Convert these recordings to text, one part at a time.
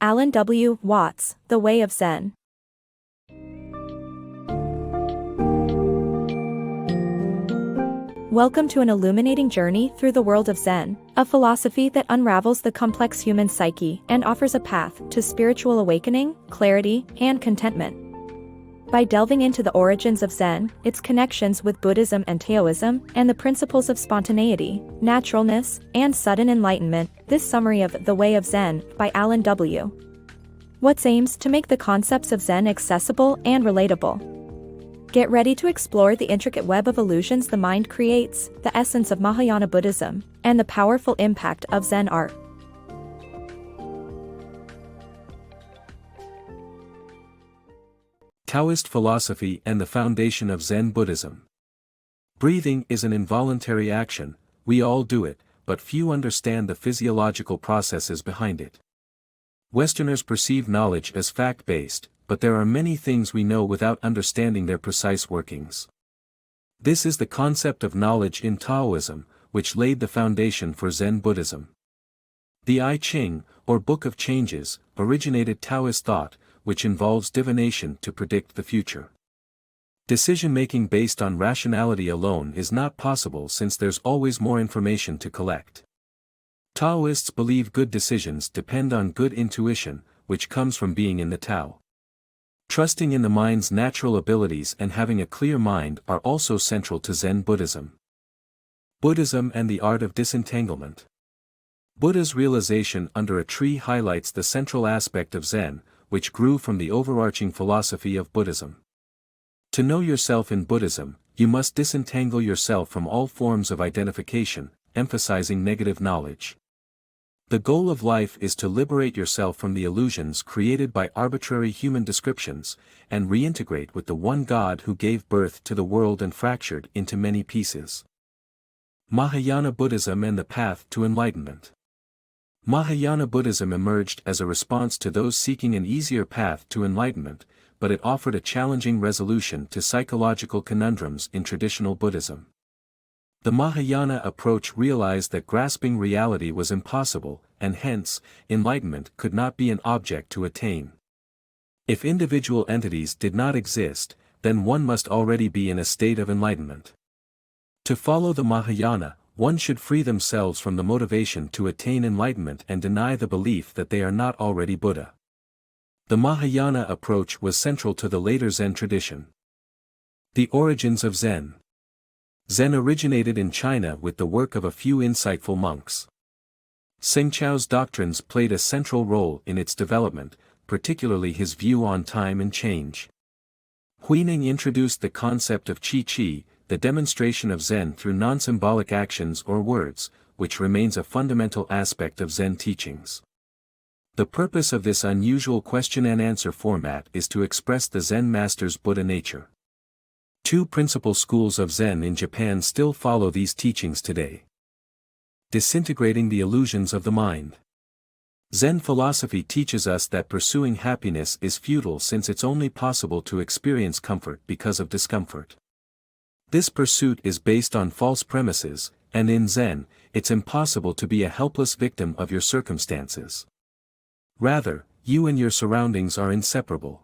AlanWWatts, The Way of Zen. Welcome to an illuminating journey through the world of Zen, a philosophy that unravels the complex human psyche and offers a path to spiritual awakening, clarity, and contentment. By delving into the origins of Zen, its connections with Buddhism and Taoism, and the principles of spontaneity, naturalness, and sudden enlightenment, this summary of The Way of Zen by AlanWWatts aims to make the concepts of Zen accessible and relatable. Get ready to explore the intricate web of illusions the mind creates, the essence of Mahayana Buddhism, and the powerful impact of Zen art. Taoist philosophy and the foundation of Zen Buddhism. Breathing is an involuntary action, we all do it, but few understand the physiological processes behind it. Westerners perceive knowledge as fact-based, but there are many things we know without understanding their precise workings. This is the concept of knowledge in Taoism, which laid the foundation for Zen Buddhism. The I Ching, or Book of Changes, originated Taoist thought, which involves divination to predict the future. Decision-making based on rationality alone is not possible since there's always more information to collect. Taoists believe good decisions depend on good intuition, which comes from being in the Tao. Trusting in the mind's natural abilities and having a clear mind are also central to Zen Buddhism. Buddhism and the Art of Disentanglement. Buddha's realization under a tree highlights the central aspect of Zen, which grew from the overarching philosophy of Buddhism. To know yourself in Buddhism, you must disentangle yourself from all forms of identification, emphasizing negative knowledge. The goal of life is to liberate yourself from the illusions created by arbitrary human descriptions, and reintegrate with the one God who gave birth to the world and fractured into many pieces. Mahayana Buddhism and the Path to Enlightenment. Mahayana Buddhism emerged as a response to those seeking an easier path to enlightenment, but it offered a challenging resolution to psychological conundrums in traditional Buddhism. The Mahayana approach realized that grasping reality was impossible, and hence, enlightenment could not be an object to attain. If individual entities did not exist, then one must already be in a state of enlightenment. To follow the Mahayana, one should free themselves from the motivation to attain enlightenment and deny the belief that they are not already Buddha. The Mahayana approach was central to the later Zen tradition. The Origins of Zen. Zen originated in China with the work of a few insightful monks. Sengchao's doctrines played a central role in its development, particularly his view on time and change. Huineng introduced the concept of qi, the demonstration of Zen through non-symbolic actions or words, which remains a fundamental aspect of Zen teachings. The purpose of this unusual question-and-answer format is to express the Zen master's Buddha nature. Two principal schools of Zen in Japan still follow these teachings today. Disintegrating the illusions of the mind. Zen philosophy teaches us that pursuing happiness is futile since it's only possible to experience comfort because of discomfort. This pursuit is based on false premises, and in Zen, it's impossible to be a helpless victim of your circumstances. Rather, you and your surroundings are inseparable.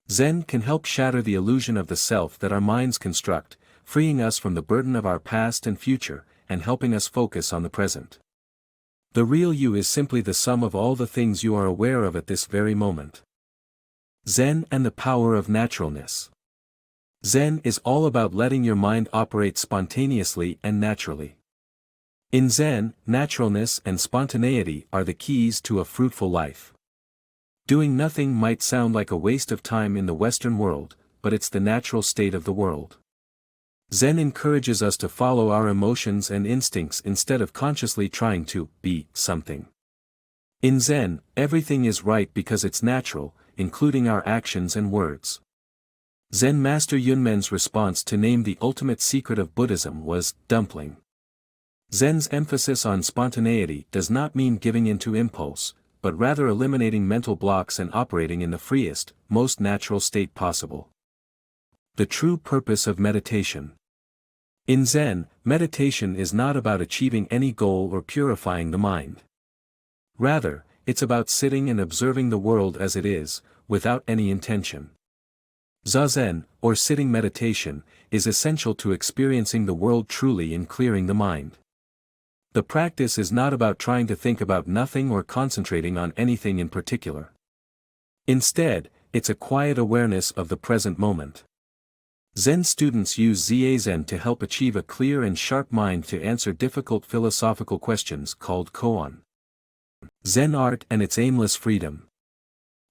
Zen can help shatter the illusion of the self that our minds construct, freeing us from the burden of our past and future, and helping us focus on the present. The real you is simply the sum of all the things you are aware of at this very moment. Zen and the Power of Naturalness. Zen is all about letting your mind operate spontaneously and naturally. In Zen, naturalness and spontaneity are the keys to a fruitful life. Doing nothing might sound like a waste of time in the Western world, but it's the natural state of the world. Zen encourages us to follow our emotions and instincts instead of consciously trying to be something. In Zen, everything is right because it's natural, including our actions and words. Zen Master Yunmen's response to name the ultimate secret of Buddhism was dumpling. Zen's emphasis on spontaneity does not mean giving in to impulse, but rather eliminating mental blocks and operating in the freest, most natural state possible. The true purpose of meditation. In Zen, meditation is not about achieving any goal or purifying the mind. Rather, it's about sitting and observing the world as it is, without any intention. Zazen, or sitting meditation, is essential to experiencing the world truly and clearing the mind. The practice is not about trying to think about nothing or concentrating on anything in particular. Instead, it's a quiet awareness of the present moment. Zen students use Zazen to help achieve a clear and sharp mind to answer difficult philosophical questions called koan. Zen Art and its Aimless Freedom.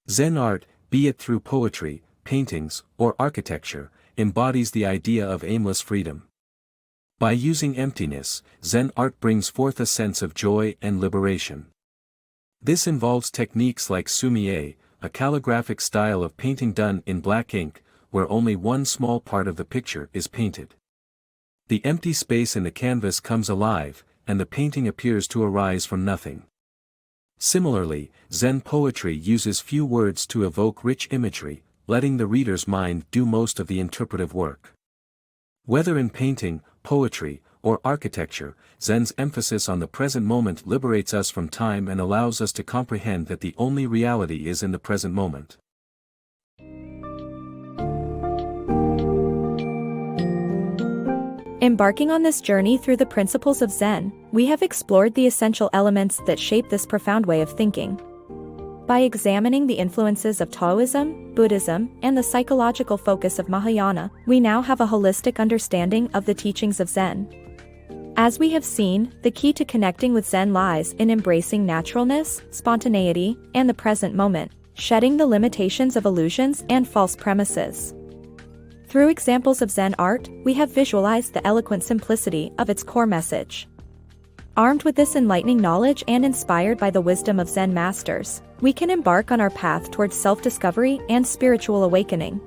Zen art, be it through poetry, paintings, or architecture, embodies the idea of aimless freedom. By using emptiness, Zen art brings forth a sense of joy and liberation. This involves techniques like sumi-e, a calligraphic style of painting done in black ink, where only one small part of the picture is painted. The empty space in the canvas comes alive, and the painting appears to arise from nothing. Similarly, Zen poetry uses few words to evoke rich imagery, letting the reader's mind do most of the interpretive work. Whether in painting, poetry, or architecture, Zen's emphasis on the present moment liberates us from time and allows us to comprehend that the only reality is in the present moment. Embarking on this journey through the principles of Zen, we have explored the essential elements that shape this profound way of thinking. By examining the influences of Taoism, Buddhism, and the psychological focus of Mahayana, we now have a holistic understanding of the teachings of Zen. As we have seen, the key to connecting with Zen lies in embracing naturalness, spontaneity, and the present moment, shedding the limitations of illusions and false premises. Through examples of Zen art, we have visualized the eloquent simplicity of its core message. Armed with this enlightening knowledge and inspired by the wisdom of Zen masters, we can embark on our path towards self-discovery and spiritual awakening.